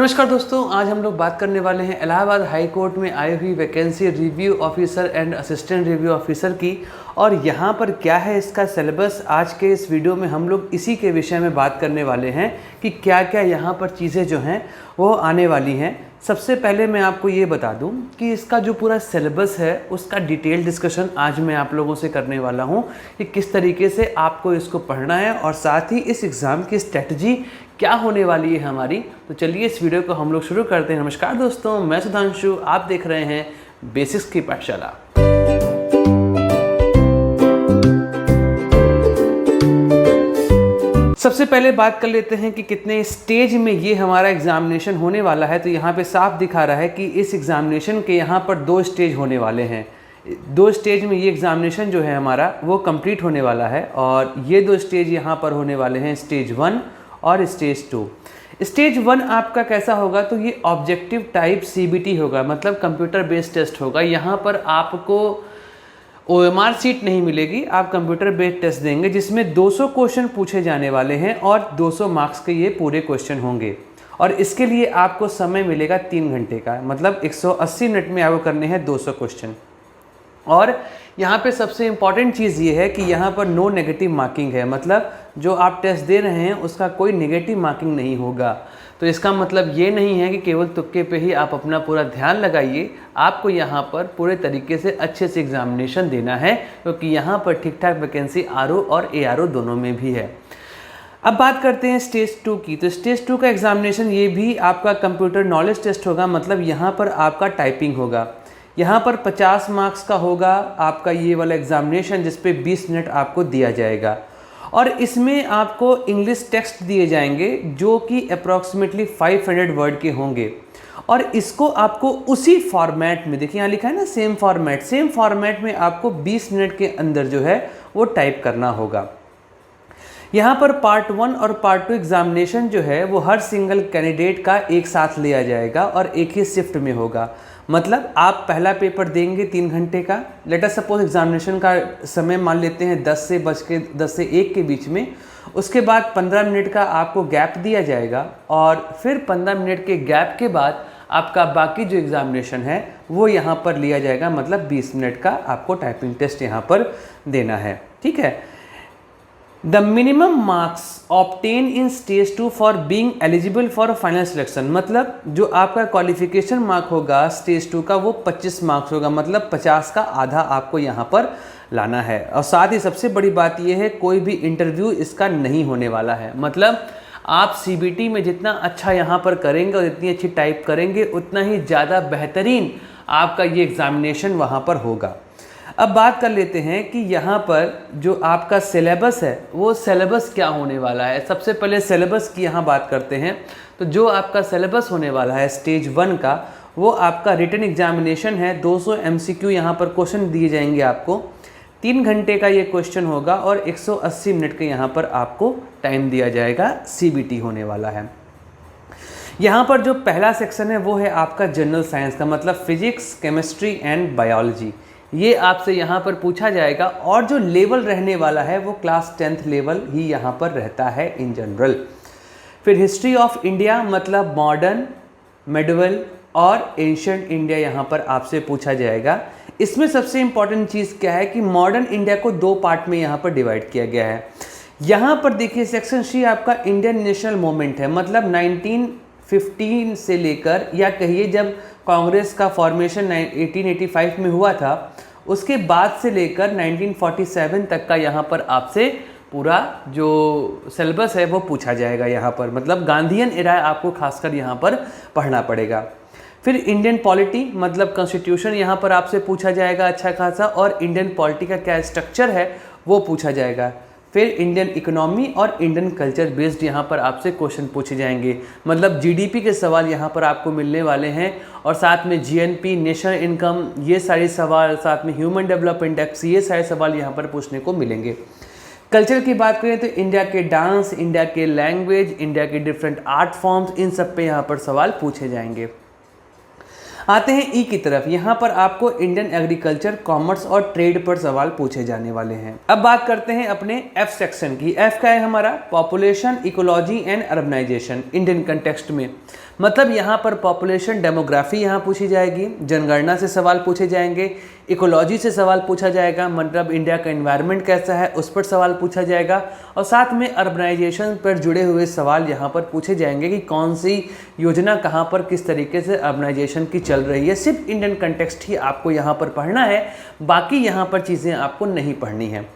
नमस्कार दोस्तों, आज हम लोग बात करने वाले हैं इलाहाबाद हाई कोर्ट में आई हुई vacancy review officer and assistant review officer की। और यहाँ पर क्या है इसका सिलेबस, आज के इस वीडियो में हम लोग इसी के विषय में बात करने वाले हैं कि क्या क्या यहाँ पर चीज़ें जो हैं वो आने वाली हैं। सबसे पहले मैं आपको ये बता दूं कि इसका जो पूरा सिलेबस है उसका डिटेल डिस्कशन आज मैं आप लोगों से करने वाला हूं कि किस तरीके से आपको इसको पढ़ना है और साथ ही इस एग्ज़ाम की स्ट्रेटजी क्या होने वाली है हमारी। तो चलिए इस वीडियो को हम लोग शुरू करते हैं। नमस्कार दोस्तों, मैं सुधांशु, आप देख रहे हैं बेसिक्स की पाठशाला। सबसे पहले बात कर लेते हैं कि कितने स्टेज में ये हमारा एग्जामिनेशन होने वाला है। तो यहाँ पे साफ दिखा रहा है कि इस एग्जामिनेशन के यहाँ पर 2 स्टेज होने वाले हैं। 2 स्टेज में ये एग्जामिनेशन जो है हमारा वो कंप्लीट होने वाला है और ये 2 स्टेज यहाँ पर होने वाले हैं, स्टेज 1 और स्टेज 2। स्टेज 1 आपका कैसा होगा, तो ये ऑब्जेक्टिव टाइप CBT होगा, मतलब कंप्यूटर बेस्ड टेस्ट होगा। यहाँ पर आपको OMR सीट नहीं मिलेगी, आप कंप्यूटर बेस्ड टेस्ट देंगे जिसमें 200 क्वेश्चन पूछे जाने वाले हैं और 200 मार्क्स के ये पूरे क्वेश्चन होंगे। और इसके लिए आपको समय मिलेगा 3 घंटे का, मतलब 180 मिनट में आपको करने हैं 200 क्वेश्चन। और यहाँ पे सबसे इम्पॉर्टेंट चीज़ ये है कि यहाँ पर नो नेगेटिव मार्किंग है, मतलब जो आप टेस्ट दे रहे हैं उसका कोई नेगेटिव मार्किंग नहीं होगा। तो इसका मतलब ये नहीं है कि केवल तुक्के पे ही आप अपना पूरा ध्यान लगाइए, आपको यहाँ पर पूरे तरीके से अच्छे से एग्जामिनेशन देना है, क्योंकि यहाँ पर ठीक ठाक वैकेंसी RO और ARO दोनों में भी है। अब बात करते हैं स्टेज 2 की। तो स्टेज 2 का एग्जामिनेशन ये भी आपका कंप्यूटर नॉलेज टेस्ट होगा, मतलब यहाँ पर आपका टाइपिंग होगा। यहाँ पर 50 मार्क्स का होगा आपका ये वाला एग्जामिनेशन, जिस पे 20 मिनट आपको दिया जाएगा। और इसमें आपको इंग्लिश टेक्स्ट दिए जाएंगे जो कि अप्रॉक्सीमेटली 500 वर्ड के होंगे। और इसको आपको उसी फॉर्मेट में, देखिए यहाँ लिखा है ना सेम फॉर्मेट में आपको 20 मिनट के अंदर जो है वो टाइप करना होगा। यहाँ पर पार्ट 1 और पार्ट 2 एग्जामिनेशन जो है वो हर सिंगल कैंडिडेट का एक साथ लिया जाएगा और एक ही शिफ्ट में होगा। मतलब आप पहला पेपर देंगे 3 घंटे का, लेट अस सपोज एग्जामिनेशन का समय मान लेते हैं 10 से 1 के बीच में। उसके बाद 15 मिनट का आपको गैप दिया जाएगा और फिर 15 मिनट के गैप के बाद आपका बाकी जो एग्जामिनेशन है वो यहाँ पर लिया जाएगा, मतलब 20 मिनट का आपको टाइपिंग टेस्ट यहाँ पर देना है। ठीक है। The minimum marks obtain in stage 2 for being eligible for final selection, मतलब जो आपका क्वालिफिकेशन मार्क होगा स्टेज 2 का वो 25 मार्क्स होगा, मतलब 50 का आधा आपको यहाँ पर लाना है। और साथ ही सबसे बड़ी बात यह है, कोई भी इंटरव्यू इसका नहीं होने वाला है। मतलब आप CBT में जितना अच्छा यहाँ पर करेंगे और जितनी अच्छी टाइप करेंगे उतना ही ज़्यादा बेहतरीन आपका ये एग्ज़ामिनेशन वहाँ पर होगा। अब बात कर लेते हैं कि यहाँ पर जो आपका सिलेबस है वो सिलेबस क्या होने वाला है। सबसे पहले सिलेबस की यहाँ बात करते हैं। तो जो आपका सिलेबस होने वाला है स्टेज 1 का, वो आपका रिटन एग्जामिनेशन है। 200 MCQ यहाँ पर क्वेश्चन दिए जाएंगे आपको, 3 घंटे का ये क्वेश्चन होगा और 180 मिनट के यहाँ पर आपको टाइम दिया जाएगा। CBT होने वाला है। यहाँ पर जो पहला सेक्शन है वो है आपका जनरल साइंस का, मतलब फिजिक्स, केमिस्ट्री एंड बायोलॉजी। ये आपसे यहाँ पर पूछा जाएगा और जो लेवल रहने वाला है वो क्लास 10th लेवल ही यहाँ पर रहता है इन जनरल। फिर हिस्ट्री ऑफ इंडिया, मतलब मॉडर्न, मेडिवल और एंशिएंट इंडिया यहाँ पर आपसे पूछा जाएगा। इसमें सबसे इम्पॉर्टेंट चीज़ क्या है कि मॉडर्न इंडिया को 2 पार्ट में यहाँ पर डिवाइड किया गया है। यहाँ पर देखिए सेक्शन C आपका इंडियन नेशनल मूवमेंट है, मतलब 1915 से लेकर, या कहिए जब कांग्रेस का फॉर्मेशन 1885 में हुआ था, उसके बाद से लेकर 1947 तक का यहाँ पर आपसे पूरा जो सिलेबस है वो पूछा जाएगा यहाँ पर, मतलब गांधीयन एरा आपको खासकर यहाँ पर पढ़ना पड़ेगा। फिर इंडियन पॉलिटी, मतलब कॉन्स्टिट्यूशन यहाँ पर आपसे पूछा जाएगा अच्छा खासा, और इंडियन पॉलिटी का क्या स्ट्रक्चर है वो पूछा जाएगा। फिर इंडियन इकोनॉमी और इंडियन कल्चर बेस्ड यहाँ पर आपसे क्वेश्चन पूछे जाएंगे, मतलब GDP के सवाल यहाँ पर आपको मिलने वाले हैं। और साथ में GNP, नेशनल इनकम, ये सारे सवाल, साथ में ह्यूमन डेवलपमेंट इंडेक्स, ये सारे सवाल यहाँ पर पूछने को मिलेंगे। कल्चर की बात करें तो इंडिया के डांस, इंडिया के लैंग्वेज, इंडिया के डिफरेंट आर्ट फॉर्म्स, इन सब पे यहाँ पर सवाल पूछे जाएंगे। आते हैं ई की तरफ। यहाँ पर आपको इंडियन एग्रीकल्चर, कॉमर्स और ट्रेड पर सवाल पूछे जाने वाले हैं। अब बात करते हैं अपने एफ सेक्शन की। एफ का है हमारा population, ecology and urbanisation Indian context में। मतलब यहाँ पर पॉपुलेशन डेमोग्राफी यहाँ पूछी जाएगी, जनगणना से सवाल पूछे जाएंगे, इकोलॉजी से सवाल पूछा जाएगा, मतलब इंडिया का एनवायरनमेंट कैसा है उस पर सवाल पूछा जाएगा, और साथ में अर्बनाइजेशन पर जुड़े हुए सवाल यहाँ पर पूछे जाएंगे कि कौन सी योजना कहाँ पर किस तरीके से अर्बनाइजेशन की चल रही है। सिर्फ इंडियन कंटेक्स्ट ही आपको यहाँ पर पढ़ना है, बाकी यहाँ पर चीज़ें आपको नहीं पढ़नी है।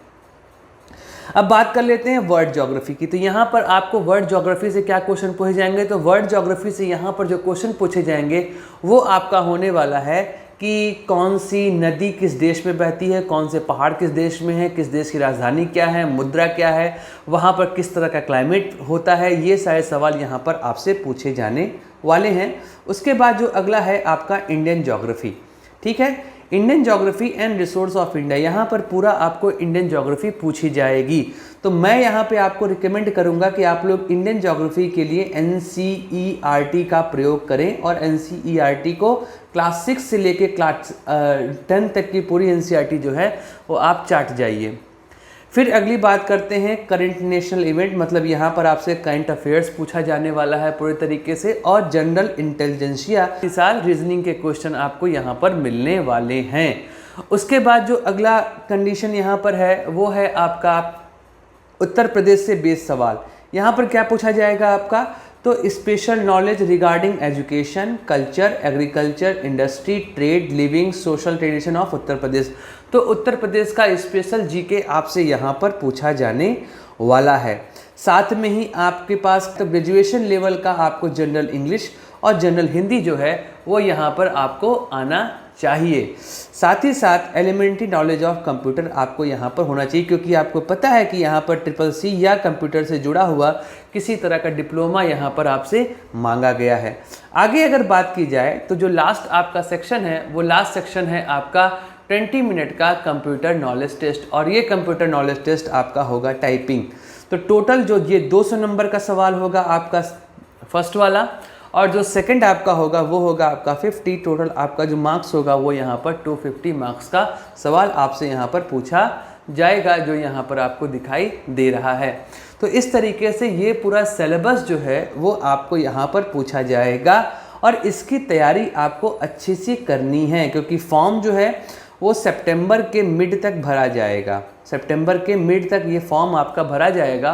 अब बात कर लेते हैं वर्ल्ड ज्योग्राफी की। तो यहाँ पर आपको वर्ल्ड ज्योग्राफी से क्या क्वेश्चन पूछे जाएंगे, तो वर्ल्ड ज्योग्राफी से यहाँ पर जो क्वेश्चन पूछे जाएंगे वो आपका होने वाला है कि कौन सी नदी किस देश में बहती है, कौन से पहाड़ किस देश में है, किस देश की राजधानी क्या है, मुद्रा क्या है, वहाँ पर किस तरह का क्लाइमेट होता है, ये सारे सवाल यहाँ पर आपसे पूछे जाने वाले हैं। उसके बाद जो अगला है आपका इंडियन ज्योग्राफी, ठीक है, Indian geography and resource of India. यहाँ पर पूरा आपको इंडियन ज्योग्राफी पूछी जाएगी। तो मैं यहाँ पे आपको रिकमेंड करूँगा कि आप लोग इंडियन ज्योग्राफी के लिए NCERT का प्रयोग करें, और NCERT को क्लास 6 से लेके क्लास 10 तक की पूरी NCERT जो है वो आप चाट जाइए। फिर अगली बात करते हैं करंट नेशनल इवेंट, मतलब यहाँ पर आपसे करंट अफेयर्स पूछा जाने वाला है पूरे तरीके से, और जनरल इंटेलिजेंसिया इस साल रीजनिंग के क्वेश्चन आपको यहाँ पर मिलने वाले हैं। उसके बाद जो अगला कंडीशन यहाँ पर है वो है आपका उत्तर प्रदेश से बेस्ड सवाल। यहाँ पर क्या पूछा जाएगा आपका, तो special knowledge regarding education, culture, agriculture, industry, trade, living, social tradition of Uttar Pradesh. तो उत्तर प्रदेश का स्पेशल जीके आपसे यहाँ पर पूछा जाने वाला है। साथ में ही आपके पास तो ग्रेजुएशन लेवल का आपको जनरल इंग्लिश और जनरल हिंदी जो है वो यहाँ पर आपको आना चाहिए। साथ ही साथ एलिमेंट्री नॉलेज ऑफ कंप्यूटर आपको यहाँ पर होना चाहिए, क्योंकि आपको पता है कि यहाँ पर CCC या कंप्यूटर से जुड़ा हुआ किसी तरह का डिप्लोमा यहाँ पर आपसे मांगा गया है। आगे अगर बात की जाए तो जो लास्ट आपका सेक्शन है वो लास्ट सेक्शन है आपका 20 मिनट का कंप्यूटर नॉलेज टेस्ट, और ये कंप्यूटर नॉलेज टेस्ट आपका होगा टाइपिंग। तो टोटल जो ये 200 नंबर का सवाल होगा आपका फर्स्ट वाला, और जो सेकंड आपका होगा वो होगा आपका 50। टोटल आपका जो मार्क्स होगा वो यहाँ पर 250 मार्क्स का सवाल आपसे यहाँ पर पूछा जाएगा, जो यहाँ पर आपको दिखाई दे रहा है। तो इस तरीके से ये पूरा सिलेबस जो है वो आपको यहाँ पर पूछा जाएगा, और इसकी तैयारी आपको अच्छी सी करनी है, क्योंकि फॉर्म जो है वो सितंबर के मिड तक भरा जाएगा। सितंबर के मिड तक ये फॉर्म आपका भरा जाएगा,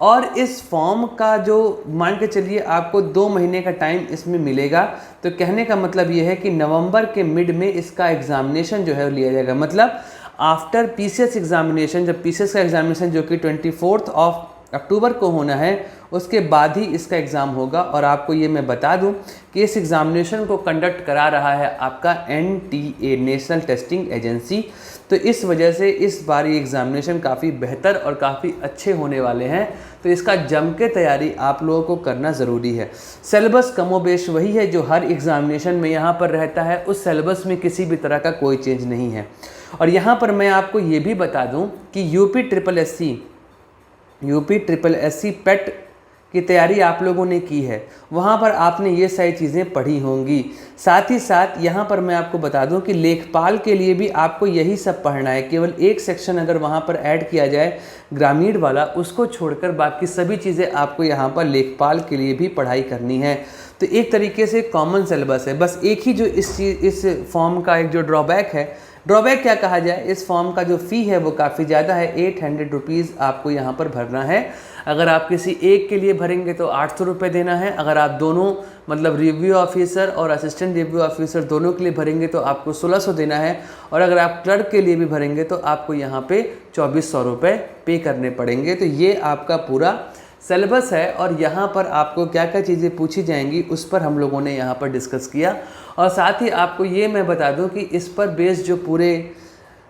और इस फॉर्म का जो मान के चलिए आपको 2 महीने का टाइम इसमें मिलेगा। तो कहने का मतलब ये है कि नवंबर के मिड में इसका एग्जामिनेशन जो है वो लिया जाएगा। मतलब आफ्टर PCS एग्जामिनेशन, जब PCS का एग्जामिनेशन जो कि 24 अक्टूबर को होना है, उसके बाद ही इसका एग्ज़ाम होगा। और आपको ये मैं बता दूं कि इस एग्ज़ामिनेशन को कंडक्ट करा रहा है आपका NTA नेशनल टेस्टिंग एजेंसी। तो इस वजह से इस बार ये एग्ज़ामिनेशन काफ़ी बेहतर और काफ़ी अच्छे होने वाले हैं। तो इसका जम के तैयारी आप लोगों को करना ज़रूरी है। सिलेबस कमोबेश वही है जो हर एग्ज़ामिनेशन में यहाँ पर रहता है, उस सिलेबस में किसी भी तरह का कोई चेंज नहीं है। और यहाँ पर मैं आपको ये भी बता दूँ कि यूपी ट्रिपल एस सी पेट की तैयारी आप लोगों ने की है, वहाँ पर आपने ये सारी चीज़ें पढ़ी होंगी। साथ ही साथ यहाँ पर मैं आपको बता दूँ कि लेखपाल के लिए भी आपको यही सब पढ़ना है। केवल एक सेक्शन अगर वहाँ पर ऐड किया जाए ग्रामीण वाला, उसको छोड़कर बाकी सभी चीज़ें आपको यहाँ पर लेखपाल के लिए भी पढ़ाई करनी है। तो एक तरीके से कॉमन सिलेबस है। बस एक ही जो इस फॉर्म का एक जो ड्रॉबैक है, ड्रॉबैक क्या कहा जाए, इस फॉर्म का जो फ़ी है वो काफ़ी ज़्यादा है। 800 रुपीज़ आपको यहाँ पर भरना है। अगर आप किसी एक के लिए भरेंगे तो 800 रुपये देना है। अगर आप दोनों मतलब रिव्यू ऑफिसर और असिस्टेंट रिव्यू ऑफिसर दोनों के लिए भरेंगे तो आपको 1600 देना है। और अगर आप क्लर्क के लिए भी भरेंगे तो आपको यहाँ पे 2400 रुपये पे करने पड़ेंगे। तो ये आपका पूरा सिलेबस है, और यहाँ पर आपको क्या क्या चीज़ें पूछी जाएंगी उस पर हम लोगों ने यहाँ पर डिस्कस किया। और साथ ही आपको ये मैं बता दूँ कि इस पर बेस्ड जो पूरे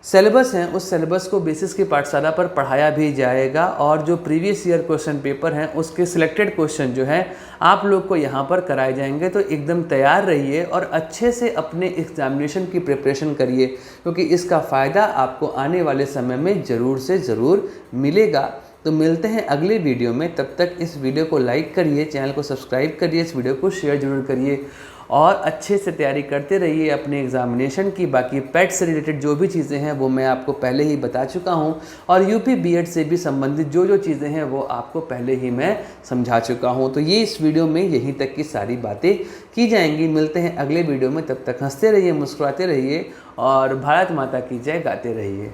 सिलेबस हैं उस सिलेबस को बेसिस की पाठशाला पर पढ़ाया भी जाएगा, और जो प्रीवियस ईयर क्वेश्चन पेपर हैं उसके सिलेक्टेड क्वेश्चन जो हैं आप लोग को यहाँ पर कराए जाएंगे। तो एकदम तैयार रहिए और अच्छे से अपने एग्जामिनेशन की प्रिपरेशन करिए, क्योंकि इसका फ़ायदा आपको आने वाले समय में ज़रूर से ज़रूर मिलेगा। तो मिलते हैं अगले वीडियो में, तब तक इस वीडियो को लाइक करिए, चैनल को सब्सक्राइब करिए, इस वीडियो को शेयर जरूर करिए और अच्छे से तैयारी करते रहिए अपने एग्जामिनेशन की। बाकी पेट से रिलेटेड जो भी चीज़ें हैं वो मैं आपको पहले ही बता चुका हूं और यूपी बीएड से भी संबंधित जो जो चीज़ें हैं वो आपको पहले ही मैं समझा चुका हूं। तो ये इस वीडियो में यहीं तक की सारी बातें की जाएंगी। मिलते हैं अगले वीडियो में, तब तक हंसते रहिए, मुस्कुराते रहिए और भारत माता की जय गाते रहिए।